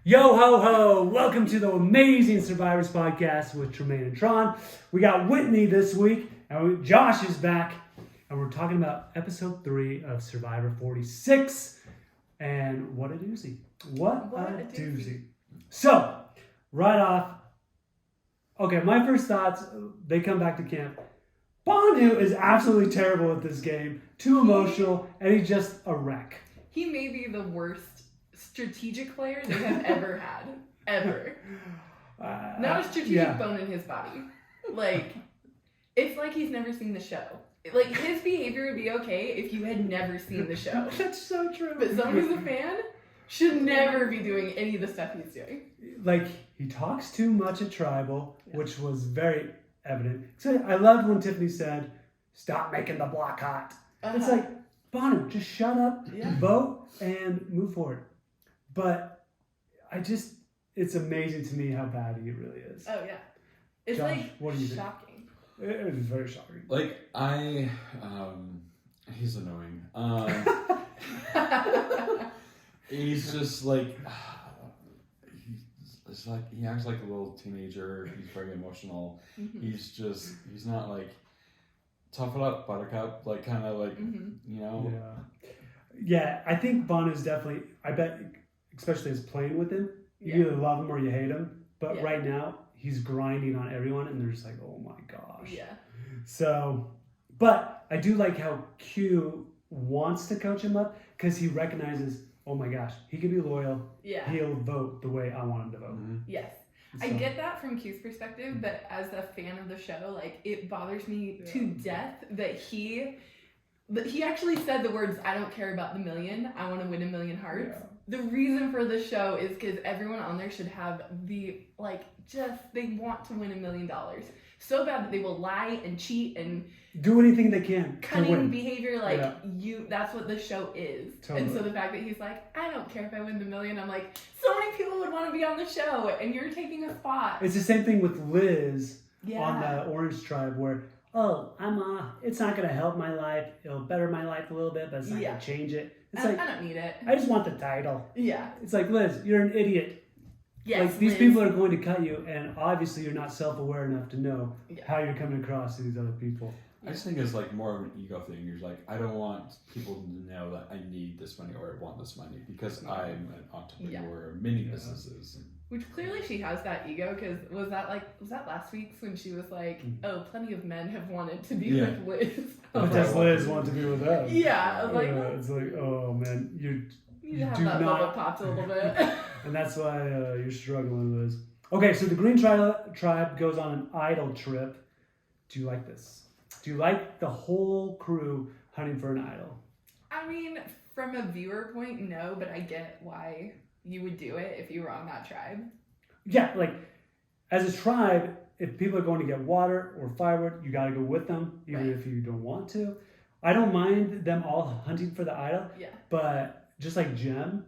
Yo ho ho! Welcome to the Amazing Survivors Podcast with Tremaine and Tron. We got Whitney this week, and Josh is back, and we're talking about episode 3 of Survivor 46. And what a doozy. What a doozy. So, right off, okay, my first thoughts, they come back to camp. Bhanu is absolutely terrible at this game, too emotional, and he's just a wreck. He may be the worst strategic player they have ever had. Ever. Not a strategic bone in his body. Like, it's like he's never seen the show. Like, his behavior would be okay if you had never seen the show. That's so true. But someone who's a fan should never be doing any of the stuff he's doing. Like, he talks too much at Tribal, which was very evident. So I loved when Tiffany said, "Stop making the block hot." It's like, Bhanu, just shut up, vote, and move forward. But it's amazing to me how bad he really is. Oh, yeah. It's Josh, like what do you shocking. Think? It was very shocking. Like, he's annoying. He's just like, it's like, he acts like a little teenager. He's very emotional. Mm-hmm. He's not like, tough it up, buttercup, like kind of like, you know. Yeah, I think Bhanu's definitely, I bet, especially as playing with him, you either love him or you hate him. But right now, he's grinding on everyone, and they're just like, oh my gosh. Yeah. So, but I do like how Q wants to coach him up, because he recognizes, oh my gosh, he can be loyal. Yeah. He'll vote the way I want him to vote. Mm-hmm. Yes. So. I get that from Q's perspective, but as a fan of the show, like, it bothers me to death that he actually said the words, "I don't care about the million, I want to win 1,000,000 hearts." Yeah. The reason for the show is because everyone on there should have they want to win $1 million. So bad that they will lie and cheat and do anything they can. Cunning behavior, that's what the show is. Totally. And so the fact that he's like, "I don't care if I win the million," I'm like, so many people would want to be on the show, and you're taking a spot. It's the same thing with Liz on the Orange Tribe, where, it's not going to help my life. It'll better my life a little bit, but it's not going to change it. It's I don't need it. I just want the title. Yeah. It's like, Liz, you're an idiot. Yes, like, these people are going to cut you, and obviously you're not self-aware enough to know how you're coming across to these other people. I just think it's like more of an ego thing. You're like, I don't want people to know that I need this money or I want this money because I'm an entrepreneur of many businesses. Which clearly she has that ego, because was that last week's when she was like, "Oh, plenty of men have wanted to be with Liz." But does Liz want to be with us? Yeah, I was like, it's like, oh man, you have that bubble popped a little bit. And that's why you're struggling, Liz. Okay, so the Green Tribe goes on an idol trip. Do you like this? Do you like the whole crew hunting for an idol? I mean, from a viewer point, no, but I get why you would do it if you were on that tribe. Yeah, like, as a tribe, if people are going to get water or firewood, you got to go with them, even if you don't want to. I don't mind them all hunting for the idol. Yeah. But just like Jem,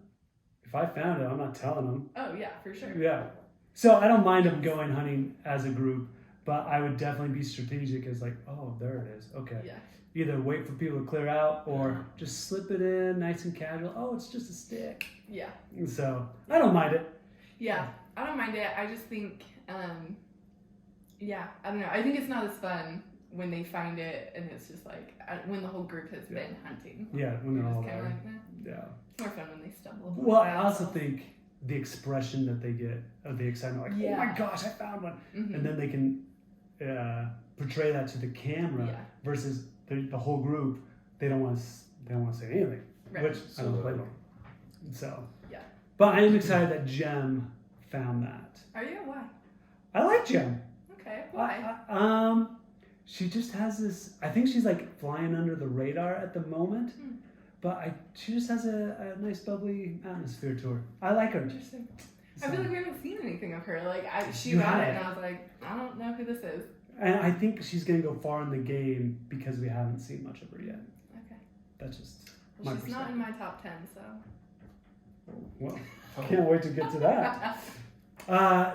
if I found it, I'm not telling them. Oh, yeah, for sure. Yeah. So I don't mind them going hunting as a group, but I would definitely be strategic as like, oh, there it is. Okay. Yeah. Either wait for people to clear out or just slip it in nice and casual. Oh, it's just a stick. Yeah. So I don't mind it. Yeah, I don't mind it. I just think, I don't know. I think it's not as fun when they find it and it's just like, when the whole group has been hunting. Yeah, when they're all there. Like, yeah. It's more fun when they stumble. Well, I also think the expression that they get of the excitement, like, oh my gosh, I found one. Mm-hmm. And then they can portray that to the camera versus the whole group. They don't want to say anything, which I don't blame them. So but I am excited that Jem found that. Are you? Why? I like Jem. Okay, why? She just has this. I think she's like flying under the radar at the moment, but she just has a nice bubbly atmosphere to her. I like her. Interesting. So, I feel like we haven't seen anything of her. Like she got it, and I was like, I don't know who this is. And I think she's going to go far in the game because we haven't seen much of her yet. Okay. That's just my she's not in my top 10, so. Well, can't wait to get to that.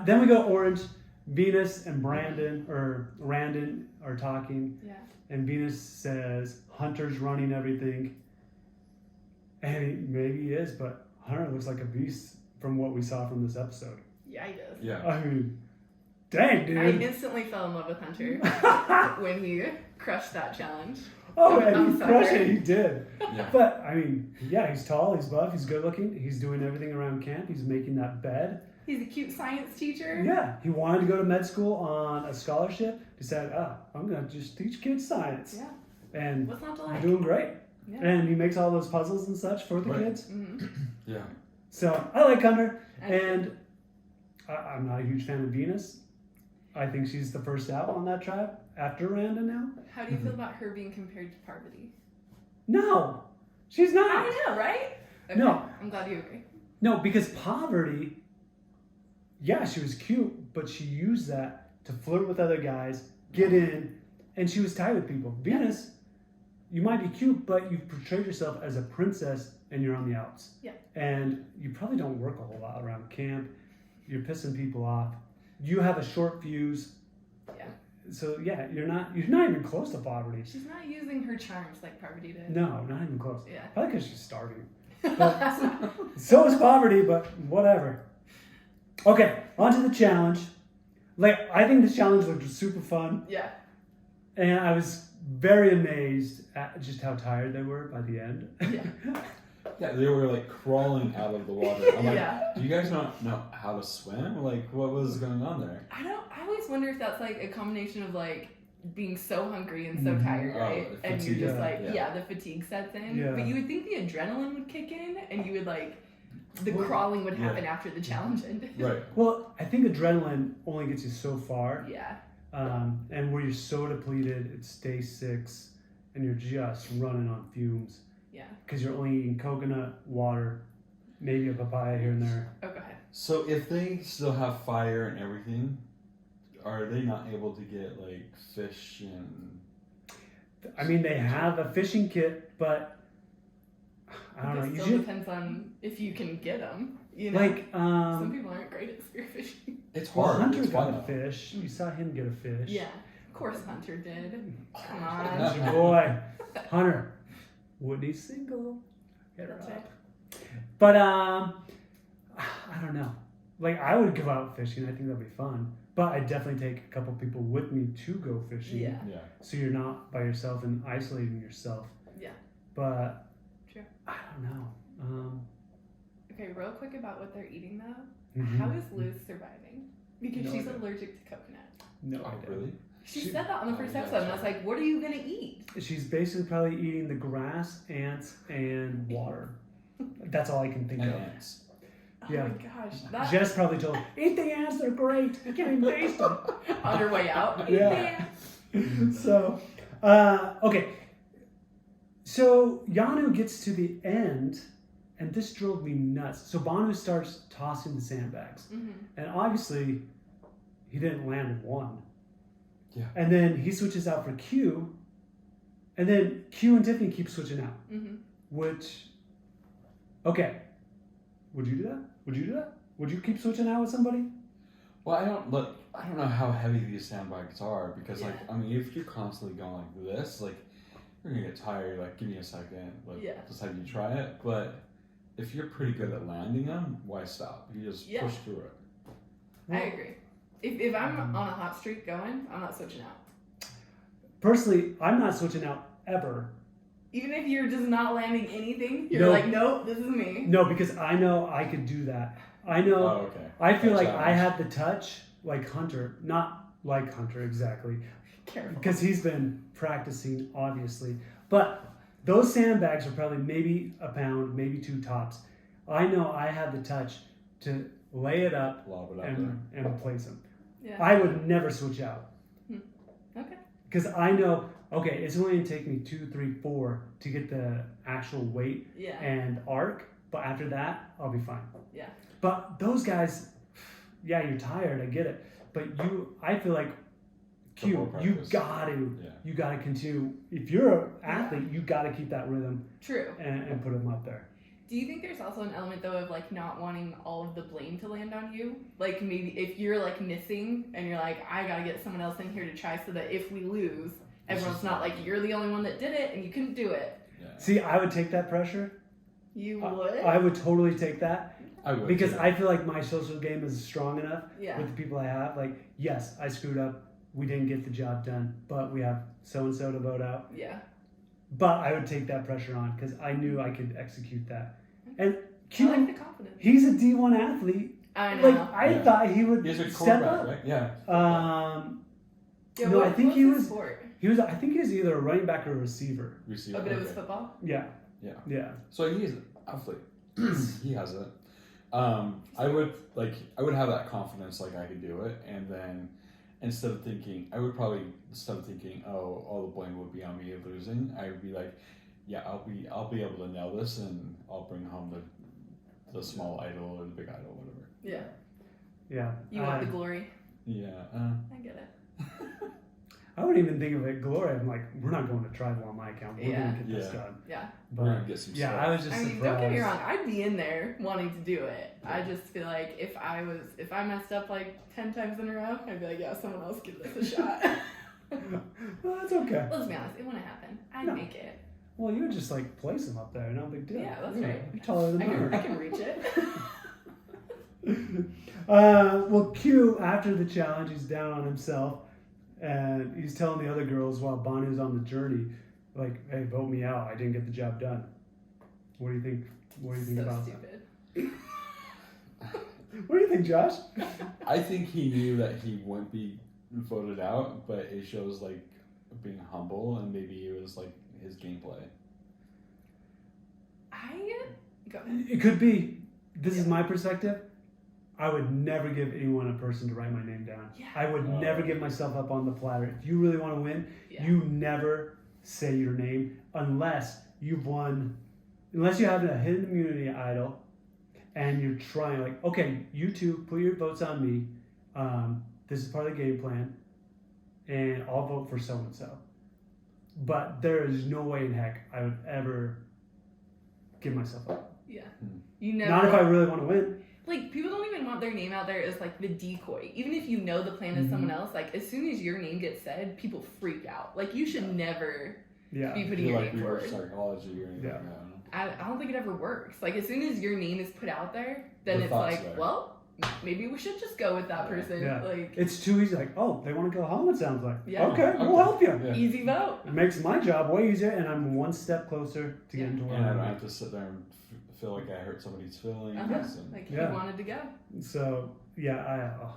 Then we go orange. Venus and Randon are talking. Yeah. And Venus says, Hunter's running everything. And maybe he is, but Hunter looks like a beast from what we saw from this episode. Yeah, he does. Yeah. I mean, dang, dude. I instantly fell in love with Hunter when he crushed that challenge. Oh, I'm and he crushed sorry. it. He did. Yeah. But I mean, yeah, he's tall, he's buff, he's good looking, he's doing everything around camp. He's making that bed. He's a cute science teacher. Yeah, he wanted to go to med school on a scholarship. Decided, I'm gonna just teach kids science. Yeah. And What's not to he's like? doing great. Yeah. And he makes all those puzzles and such for the Right. kids. Mm-hmm. Yeah. So I like Hunter, and I'm not a huge fan of Venus. I think she's the first out on that tribe after Randa now. How do you feel about her being compared to Parvati? No, she's not. I know, right? Okay. No. I'm glad you agree. No, because poverty, yeah, she was cute, but she used that to flirt with other guys, get in, and she was tied with people. Venus, you might be cute, but you've portrayed yourself as a princess and you're on the outs. Yeah. And you probably don't work a whole lot around camp. You're pissing people off. You have a short fuse. Yeah. So yeah, you're not even close to poverty. She's not using her charms like Parvati did. No, not even close. Yeah. Probably because she's starving. But so is poverty, but whatever. Okay, on to the challenge. Like, I think this challenge looked super fun, Yeah. and I was very amazed at just how tired they were by the end. Yeah. Yeah, they were like crawling out of the water. I'm like, Yeah. do you guys not know how to swim? Like, what was going on there? I always wonder if that's like a combination of like being so hungry and so Mhm. tired, Oh, right? And you're fatigue, just yeah. like, Yeah. the fatigue sets in. Yeah. But you would think the adrenaline would kick in and you would like, the Well, crawling would yeah. happen after the challenge ended. Right. Well, I think adrenaline only gets you so far, Yeah. and where you're so depleted, it's day 6, and you're just running on fumes Yeah. because you're only eating coconut water, maybe a papaya here and there. Oh, go ahead. So if they still have fire and everything, are they not able to get like fish and? I mean, they have a fishing kit, but I don't know. It You still should depends on if you can get them. You know, like some people aren't great at spearfishing. It's well, hard. Hunter it's got fun a though. fish. You saw him get a fish. Yeah, of course Hunter did. Come That's on. your boy, Hunter. Whitney's single. Get her That's up. right. But I don't know. Like, I would go out fishing. I think that'd be fun. But I definitely take a couple people with me to go fishing. Yeah. Yeah. So you're not by yourself and isolating yourself. Yeah. But True. I don't know. Okay, real quick about what they're eating though. Mhm. How is Liz surviving? Because No she's idea. allergic to coconut. No Oh, idea. really? She She- said that on the Oh, first yeah, episode, and I was sure. like, "What are you gonna eat?" She's basically probably eating the grass, ants, and water. That's all I can think And of. ants. Oh Yeah. my gosh, that Jess probably told her, eat the ants, they're great. You can't even taste them. on her way out. Yeah. So, okay. So Yanu gets to the end, and this drove me nuts. So Bhanu starts tossing the sandbags, Mm-hmm. and obviously he didn't land one. Yeah. And then he switches out for Q, and then Q and Tiffany keep switching out. Mm-hmm. Which, okay, would you do that? Would you do that? Would you keep switching out with somebody? Well, I don't know how heavy these sandbags are because, like, Yeah. I mean, if you're constantly going like this, like, you're gonna get tired. Like, give me a second. Like, Yeah. just have you try it. But if you're pretty good at landing them, why stop? You just Yeah. push through it. I agree. If I'm on a hot streak going, I'm not switching out. Personally, I'm not switching out ever. Even if you're just not landing anything, you're No. like, nope, this is me. No, because I know I could do that. I know. Oh, okay. I feel That's like I challenge. have the touch like Hunter, not like Hunter exactly, Careful. because he's been practicing obviously. But those sandbags are probably maybe a pound, maybe 2 tops. I know I have the touch to lay it up Lob it up there. and place them. Yeah. I would never switch out. Okay. Because I know, okay, it's only going to take me 2, 3, 4 to get the actual weight Yeah. and arc, but after that, I'll be fine. Yeah. But those guys, yeah, you're tired, I get it. But I feel like, For more Q, you practice. got Yeah. to continue. If you're an athlete, you got to keep that rhythm True. and put them up there. Do you think there's also an element though of like not wanting all of the blame to land on you? Like maybe if you're like missing and you're like, I gotta get someone else in here to try so that if we lose, everyone's just- not like you're the only one that did it and you couldn't do it. Yeah. See, I would take that pressure You would? I would totally take that. I would. Because too. I feel like my social game is strong enough Yeah. with the people I have. Like, yes, I screwed up. We didn't get the job done, but we have so-and-so to vote out. Yeah. But I would take that pressure on because I knew I could execute that. And Q, I like the confidence. he's a D1 athlete. I know. Like, I thought he would He's a step quarterback, up. right? Yeah. Yeah, No, I think what's he his was. sport? I think he was either a running back or a receiver. Receiver. Oh, but it was okay. football? Yeah. Yeah. Yeah. So he's an athlete. He has it. I would have that confidence, like I could do it, and then instead of thinking, oh, all the blame would be on me losing, I would be like, yeah, I'll be able to nail this, and I'll bring home the small idol or the big idol, whatever. Yeah. Yeah. You want the glory? Yeah. I get it. I wouldn't even think of it glory. I'm like, we're not going to tribal on my account. We're Yeah. going to get this Yeah. done. Yeah. But, We're gonna get some yeah, stuff. I was just I mean, surprised. don't get me wrong. I'd be in there wanting to do it. I just feel like if I messed up like 10 times in a row, I'd be like, yeah, someone else give this a shot. Well, that's okay. Let's be honest, it wouldn't happen. I'd No. make it. Well, you would just like place him up there. No big deal. Yeah, that's You know, right. You're taller than I her. can reach it. Well, Q, after the challenge, he's down on himself, and he's telling the other girls while Bhanu's on the journey, like, "Hey, vote me out. I didn't get the job done." What do you think? What do you think So about stupid. that? What do you think, Josh? I think he knew that he wouldn't be voted out, but it shows like being humble, and maybe it was like his gameplay. Go ahead. It could be. This is my perspective. I would never give anyone a person to write my name down. Yeah. I would never give myself up on the platter. If you really want to win, Yeah. you never say your name unless you've won, unless you have a hidden immunity idol and you're trying, like, okay, you two, put your votes on me. This is part of the game plan, and I'll vote for so-and-so. But there is no way in heck I would ever give myself up. Yeah. You never. Not if I really want to win. Like, people don't even want their name out there as, like, the decoy. Even if you know the plan is someone else, like, as soon as your name gets said, people freak out. Like, you should never Yeah. be putting You're your like name reverse forward. psychology or anything. Yeah. I don't think it ever works. Like, as soon as your name is put out there, then The it's thought's like, there. well, maybe we should just go with that person. Yeah. Like, It's too easy. Like, oh, they want to go home, it sounds like. Yeah. Okay, we'll help you. Yeah. easy vote. It makes my job way easier, and I'm one step closer to getting to where And I I'm don't at. have to sit there and feel like I hurt somebody's feelings. Uh-huh. And Like, Yeah. he wanted to go. So, yeah,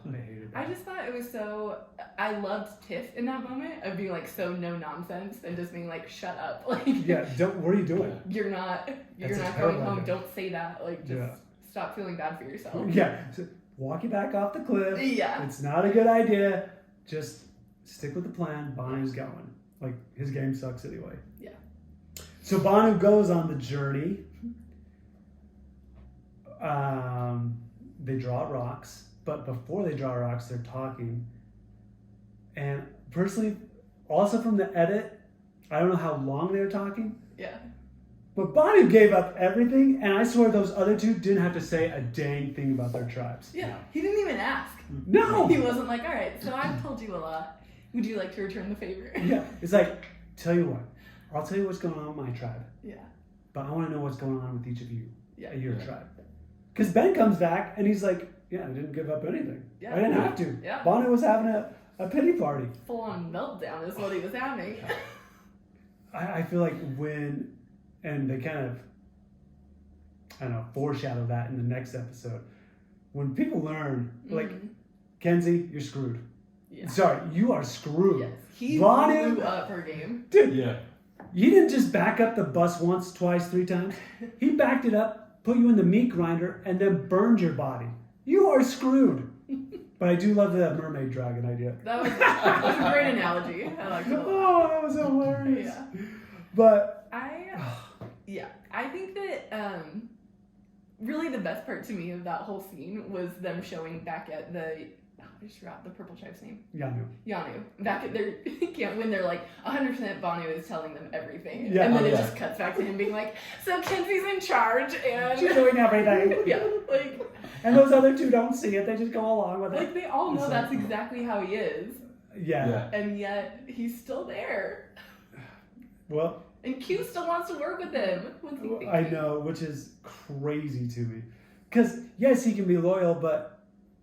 I hated that. I just thought it was so. I loved Tiff in that moment of being like so no nonsense and just being like, shut up. Like, Yeah, what are you doing? you're not That's a going terrible home. idea. Don't say that. Like, just Yeah. stop feeling bad for yourself. Yeah, so walk you back off the cliff. Yeah. It's not a good idea. Just stick with the plan. Bhanu's going. Like, his game sucks anyway. Yeah. So Bhanu goes on the journey. They draw rocks, but before they draw rocks, they're talking. And personally, also from the edit, I don't know how long they were talking, Yeah. but Bhanu gave up everything, and I swear those other two didn't have to say a dang thing about their tribes. Yeah. He didn't even ask. No! He wasn't like, all right, so I've told you a lot. Would you like to return the favor? Yeah, it's like, tell you what, I'll tell you what's going on with my tribe, Yeah. but I want to know what's going on with each of you, Yeah. your Yeah. tribe. Because Ben comes back, and he's like, yeah, I didn't give up anything. Yeah. I didn't have to. Yeah. Bhanu was having a pity party. Full on meltdown is what he was having. I feel like and they kind of, I don't know, foreshadow that in the next episode. When people learn, like, Mhm. Kenzie, you're screwed. Yeah. Sorry, you are screwed. Yes. He Bhanu- blew up her game. Dude, Yeah. you didn't just back up the bus once, twice, 3 times. He backed it up, put you in the meat grinder, and then burned your body. You are screwed. But I do love the mermaid dragon idea. That was a great analogy. I like that a lot. Oh, that was hilarious. Yeah. But I think that really the best part to me of that whole scene was them showing back at I just forgot the purple tribe's name. Yanu. Back at their camp when they're like 100% Bhanu is telling them everything. Yeah. And then Oh, it yeah. just cuts back to him being like, so Kenzie's in charge and she's doing everything. yeah, like And those other two don't see it. They just go along with it. they all know It's that's like- exactly how he is. Yeah. Yeah. And yet he's still there. Well, And Q still wants to work with him. What's he thinking? I know, which is crazy to me. Because, yes, he can be loyal, but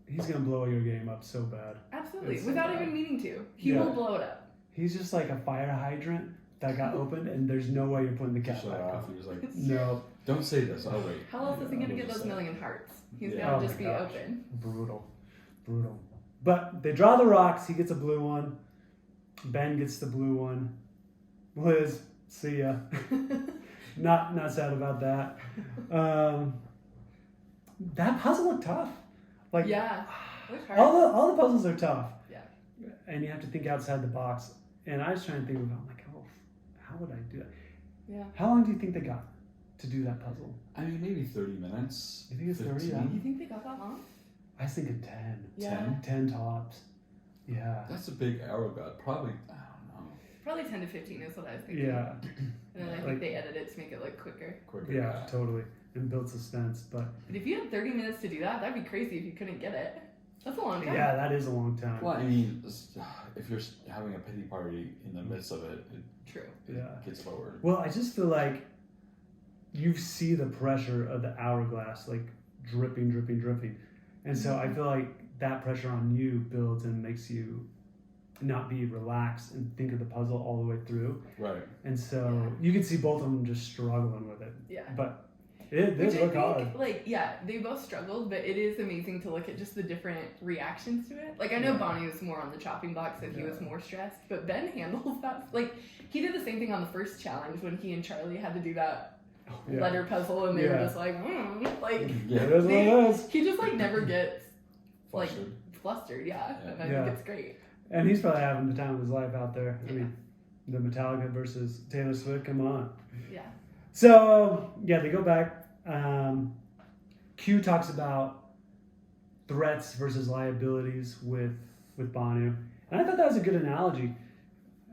he's going to blow your game up so bad. Absolutely. It's so Without bad. even meaning to. He Yeah. will blow it up. He's just like a fire hydrant that got opened, and there's no way you're putting the cap Shut back off. on. He was like, No. don't say this. I'll wait. How else is he Yeah, going to we'll get just those say it. million hearts? He's Yeah. going Oh to just my be gosh. open. Brutal. But they draw the rocks. He gets a blue one. Ben gets the blue one. Liz, see ya. Not sad about that. That puzzle looked tough. Like Yeah. It was hard. all the puzzles are tough. Yeah. And you have to think outside the box. And I was trying to think about, like, oh, how would I do that? Yeah. How long do you think they got to do that puzzle? I mean, maybe 30 minutes. You think it's 30? 15? You think they got that long? I was thinking 10. Yeah. 10 tops. Yeah. That's a big arrow gut. Probably, I don't know. Probably 10 to 15 is what I was thinking. Yeah. And then I think Like- they edited it to make it look quicker. Quicker. Yeah, totally. And build suspense. But But if you had 30 minutes to do that, that'd be crazy if you couldn't get it. That's a long time. yeah, that is a long time. Well, I mean, if you're having a pity party in the midst of it, True. it Yeah. gets forward. Well, I just feel like you see the pressure of the hourglass, like dripping. And so I feel like that pressure on you builds and makes you not be relaxed and think of the puzzle all the way through. Right. And so you can see both of them just struggling with it. Yeah. But it Which did I look hard. think, like, yeah, they both struggled, but it is amazing to look at just the different reactions to it. Like, I know Yeah. Bonnie was more on the chopping block, so he was Yeah. more stressed, but Ben handles that. Like, he did the same thing on the first challenge when he and Charlie had to do that Yeah. letter puzzle, and they were Yeah. just like, like, Yeah. It is what it is. he just, like, never gets, like, Flustered. flustered, yeah. Yeah. And I Yeah. think it's great. And he's probably having the time of his life out there. I mean, the Metallica versus Taylor Swift, come on. Yeah. So, yeah, they go back. Q talks about threats versus liabilities with Bhanu. And I thought that was a good analogy,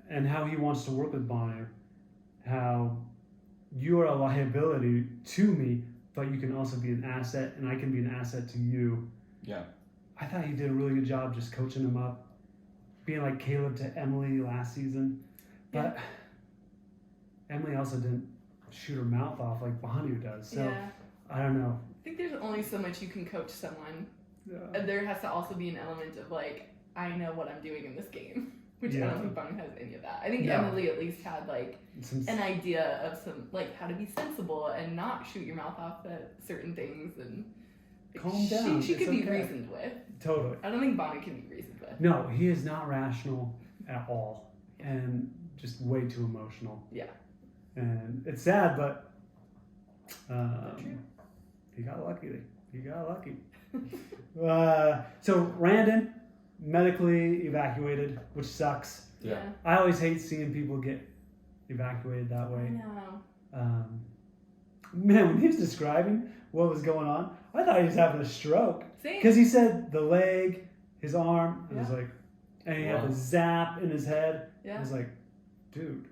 and how he wants to work with Bhanu. How you are a liability to me, but you can also be an asset, and I can be an asset to you. Yeah. I thought he did a really good job just coaching him up, being like Caleb to Emily last season. But Emily also didn't shoot her mouth off like Bhanu does. So yeah. I don't know. I think there's only so much you can coach someone. Yeah. And there has to also be an element of, like, I know what I'm doing in this game. Which I Yeah. don't think Bhanu has any of that. I think No. Emily at least had, like, Some, an idea of some, like, how to be sensible and not shoot your mouth off at certain things, and like, Calm down, She it's could be okay. reasoned with. totally. I don't think Bhanu can be reasoned with. No, he is not rational at all, and just way too emotional. Yeah. And it's sad, but True. he got lucky. So Randon medically evacuated, which sucks. Yeah. I always hate seeing people get evacuated that I way. know. Man, when he was describing what was going on, I thought he was having a stroke. Same. Because he said the leg, his arm, and it was Yeah. like, and he had Wow. the zap in his head. I Yeah. was like, dude,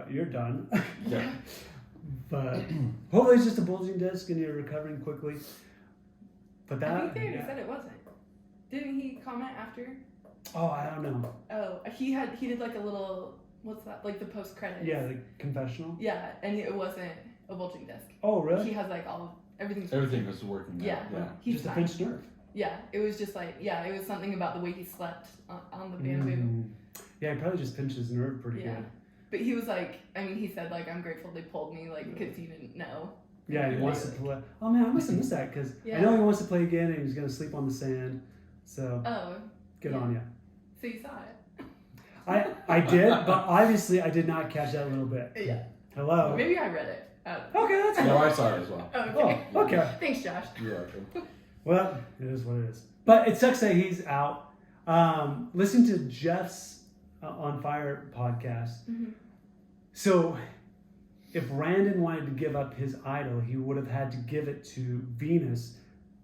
you're done. Yeah. But hopefully it's just a bulging disc and you're recovering quickly. But I that, think they already yeah. said it wasn't. Didn't he comment after? Oh, I don't know. Oh, he did like a little, what's that? Like the post credits. Yeah, the confessional. Yeah, and it wasn't a bulging disc. Oh, really? He has like everything's Everything was working. Now. Yeah. Yeah. He's just a fine. pinched nerve. Yeah, it was just like, it was something about the way he slept on the bamboo. Mm. Yeah, he probably just pinched his nerve pretty Yeah. good. But he was like, I mean, he said like, I'm grateful they pulled me, like, because he didn't know. Yeah, he Yeah. wants to play. Oh man, I must have missed that because I Yeah. know he wants to play again and he's gonna sleep on the sand. So Oh, good yeah. on you. so you saw it. I did, but obviously I did not catch that little bit. Yeah. Hello. Maybe I read it. Okay, that's No, cool. I saw it as well. Okay. Oh, okay. Thanks, Josh. You're welcome. Well, it is what it is. But it sucks that he's out. Listen to Jeff's On Fire podcast. Mhm. So, if Randon wanted to give up his idol, he would have had to give it to Venus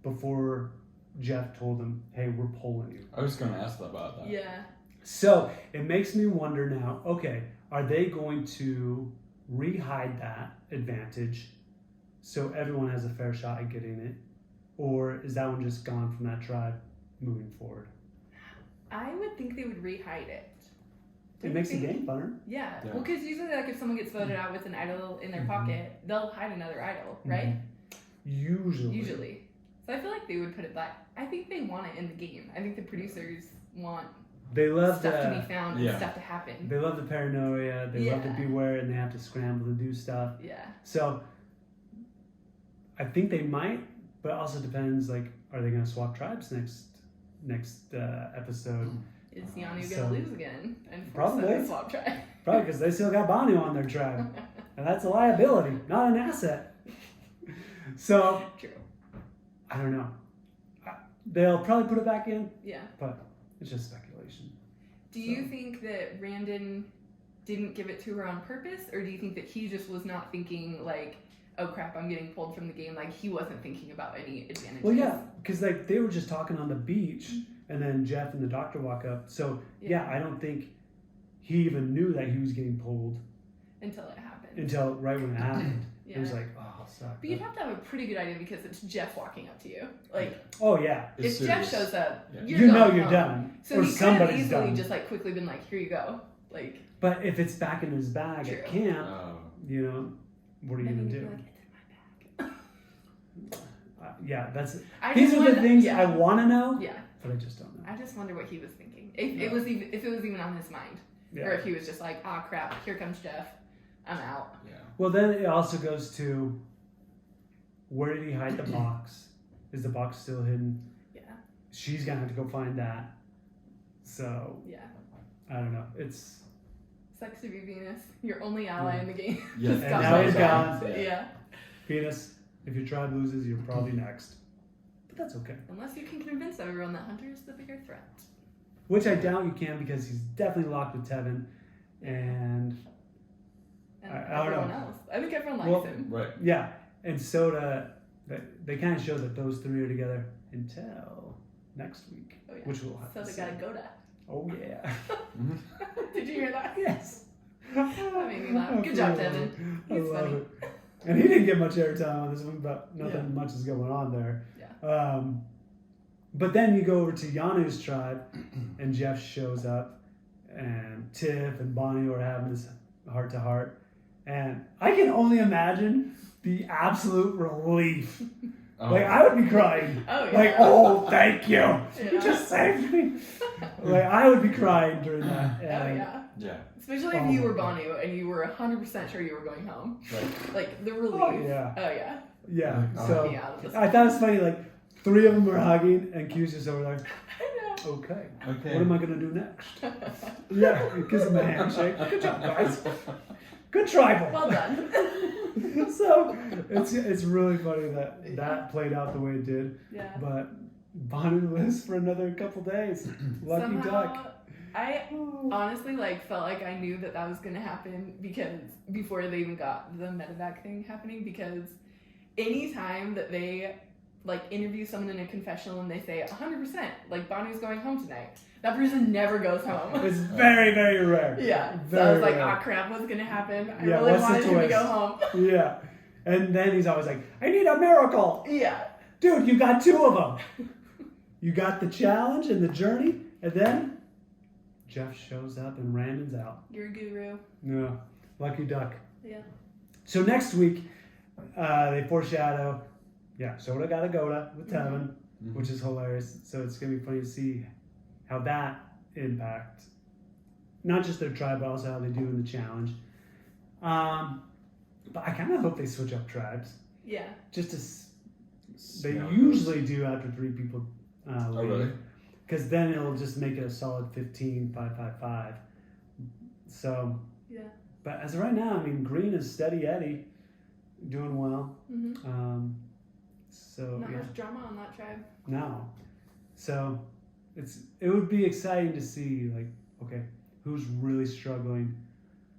before Jeff told him, "Hey, we're pulling you." I was going to ask about that. Yeah. So it makes me wonder now. Okay, are they going to re-hide that advantage so everyone has a fair shot at getting it, or is that one just gone from that tribe moving forward? I would think they would re-hide it. It makes the game funner. Yeah. Yeah. Well, because usually, like, if someone gets voted out with an idol in their pocket, they'll hide another idol, right? Usually. So I feel like they would put it back. I think they want it in the game. I think the producers want They love stuff to be found and stuff to happen. They love the paranoia. They love the beware, and they have to scramble to do stuff. Yeah. So I think they might, but it also depends. Like, are they going to swap tribes next episode? Is Yanu gonna lose again and force Probably. them to swap tribe? Probably because they still got Bhanu on their tribe, and that's a liability, not an asset. So True. I don't know. They'll probably put it back in, Yeah. but it's just speculation. Do you think that Randon didn't give it to her on purpose, or do you think that he just was not thinking like, oh crap, I'm getting pulled from the game? Like he wasn't thinking about any advantages. Well, yeah, because like they were just talking on the beach, and then Jeff and the doctor walk up. So yeah, I don't think he even knew that he was getting pulled until it happened. Until right when it happened, Yeah. it was like, oh, suck. But you'd have to have a pretty good idea because it's Jeff walking up to you. Like, oh yeah, if Jeff shows up, you know you're home. done. So or he could have somebody's easily done. just like quickly been like, here you go. Like, But if it's back in his bag at camp, you know, what are you gonna do? Like, it's in my bag. Yeah, that's. I These just are the wonder- things yeah. I want to know. Yeah. But I just don't know. I just wonder what he was thinking. If it was even on his mind, or if he was just like, ah, crap, here comes Jeff, I'm out. Yeah. Well, then it also goes to where did he hide the box? Is the box still hidden? Yeah. She's gonna have to go find that. So Yeah. I don't know. It's Sucks to be Venus, your only ally in the game. Yeah. Just and got now he's shot. gone. Yeah. Venus. If your tribe loses, you're probably next. But that's okay. Unless you can convince everyone that Hunter is the bigger threat. Which I doubt you can because he's definitely locked with Tevin, and And I don't everyone know. else. I think everyone likes him. Right. yeah, and Soda. They kind of show that those three are together until next week, Oh, yeah. which we'll have So to they see. gotta go to. Oh yeah. Did you hear that? Yes. That made me laugh. Good job, Tevin. I He's love funny. it. And he didn't get much airtime on this one, but nothing Yeah. much is going on there. Yeah. But then you go over to Yanu's tribe, and Jeff shows up, and Tiff and Bonnie are having this heart to heart, and I can only imagine the absolute relief. Oh. Like I would be crying. Oh, yeah. Like, oh, thank you. Yeah. You just saved me. Like I would be crying during that. Oh, And yeah. Yeah. Especially if you were Bhanu and you were 100% sure you were going home. Right. Like, the relief. Oh, yeah. Oh, yeah. Yeah. Oh. So Yeah, I'll just- I thought it was funny. Like 3 of them were hugging, and Q's just over there. I know. Okay. Okay. What am I gonna do next? Yeah, gives him a handshake. Good job, guys. Good tribal. Well done. So it's really funny that played out the way it did. Yeah. But Bhanu lives for another couple days. Lucky Somehow, duck. I honestly felt like I knew that was gonna happen because before they even got the medevac thing happening, because anytime that they interview someone in a confessional and they say 100% Bonnie's going home tonight, that person never goes home. It's very, very rare. Yeah. So Very I was like, rare. ah, crap, what's gonna happen? I Yeah, really what's the wanted him to twist? go home. Yeah. And then he's always like, I need a miracle. Yeah. Dude, you got 2 of them. You got the challenge and the journey, and then Jeff shows up and Randon's out. You're a guru. Yeah. Lucky duck. Yeah. So next week, they foreshadow, Soda got a Goda with Tevin, which is hilarious. So it's going to be funny to see how that impacts not just their tribe, but also how they do in the challenge. But I kind of hope they switch up tribes. Yeah. Just to, they Yeah. usually do after 3 people leave. Oh, really? Because then it'll just make it a solid 15, 5, 5, 5. So, Yeah. but as of right now, I mean, Green is steady Eddie, doing well. Mm-hmm. So Not yeah, much drama on that tribe. no. So it would be exciting to see okay, who's really struggling,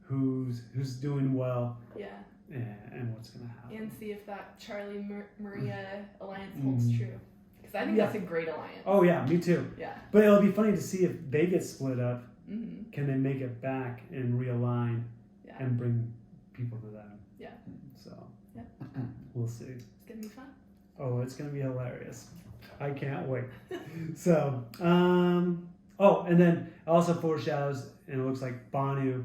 who's doing well, Yeah. and what's gonna happen. And see if that Charlie Maria alliance holds true. Because I think that's a great alliance. Oh yeah, me too. Yeah. But it'll be funny to see if they get split up. Mm-hmm. Can they make it back and realign Yeah. and bring people to them? Yeah. So Yeah. we'll see. It's gonna be fun. Oh, it's gonna be hilarious. I can't wait. So, and then also foreshadows and it looks like Bhanu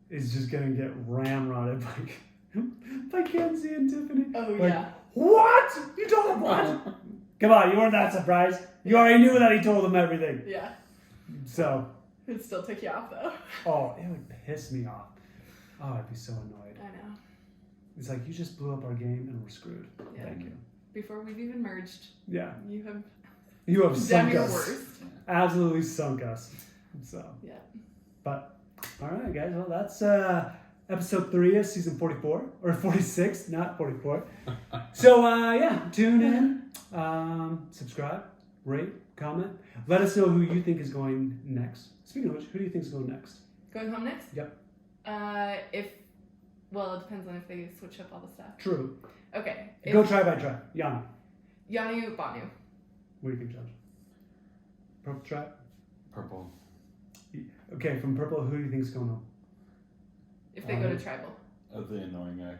is just gonna get ramrodded by Kenzie and Tiffany. Oh, Like, yeah. what? You told him what? Come on, you weren't that surprised. You already knew that he told them everything. Yeah. So, It still took you off, though. oh, it would piss me off. Oh, I'd be so annoyed. I know. It's like, you just blew up our game and we're screwed. Yeah. Thank you. Before we've even merged, Yeah. you have You have done sunk your us. worst. Absolutely sunk us. So, Yeah. but, all right, guys. Well, that's episode 3 of season 44, or 46, not 44. So, yeah, tune in, subscribe, rate, comment. Let us know who you think is going next. Speaking of which, who do you think is going next? Going home next? Yep. Well, it depends on if they switch up all the stuff. True. Okay. Go try by try. Yana. Bhanu. What do you think, Josh? Purple tribe? Purple. Okay, from purple, who do you think is going home? If they go to tribal. The annoying guy.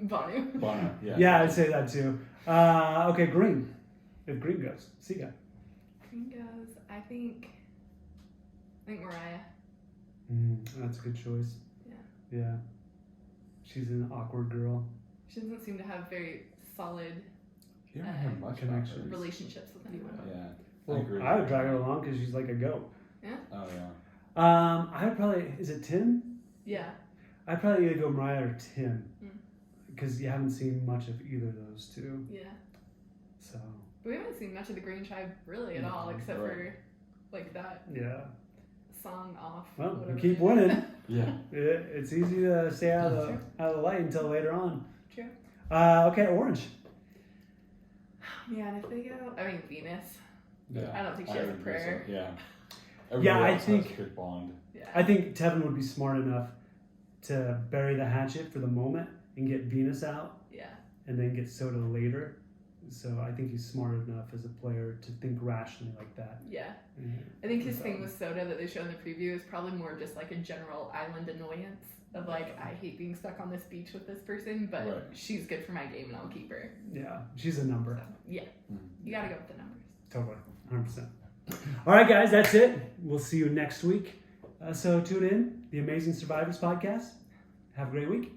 Bhanu. Bhanu, yeah. Yeah, I'd say that too. Okay, green. If green goes, Sika. Green goes, I think Mariah. That's a good choice. Yeah. Yeah. She's an awkward girl. She doesn't seem to have very solid You don't have much connection. connection. relationships with anyone. Yeah. Well, I agree. I would drag her along because she's like a goat. Oh, yeah. I would probably, is it Tim? Yeah. I'd probably either go Mariah or Tim. Mm. Because you haven't seen much of either of those two. Yeah. So, But we haven't seen much of the Green Tribe really at No, all, except right. for like that yeah. song off. Well, whatever we keep it is. winning. Yeah. It's easy to stay out of True. the light until later on. True. Okay, orange. Yeah, and if they go, I mean Venus. Yeah. I don't think she has a would agree, so, prayer. Yeah. Yeah, I else think- has a good bond. Yeah. I think Tevin would be smart enough to bury the hatchet for the moment and get Venus out Yeah. and then get Soda later. So I think he's smart enough as a player to think rationally like that. Yeah. Yeah. I think his So- thing with Soda that they show in the preview is probably more just like a general island annoyance of like, I hate being stuck on this beach with this person, but Right. she's good for my game and I'll keep her. Yeah, she's a number. So, yeah. You gotta go with the numbers. Totally, 100%. All right, guys, that's it. We'll see you next week. So tune in, the Amazing Survivors podcast. Have a great week.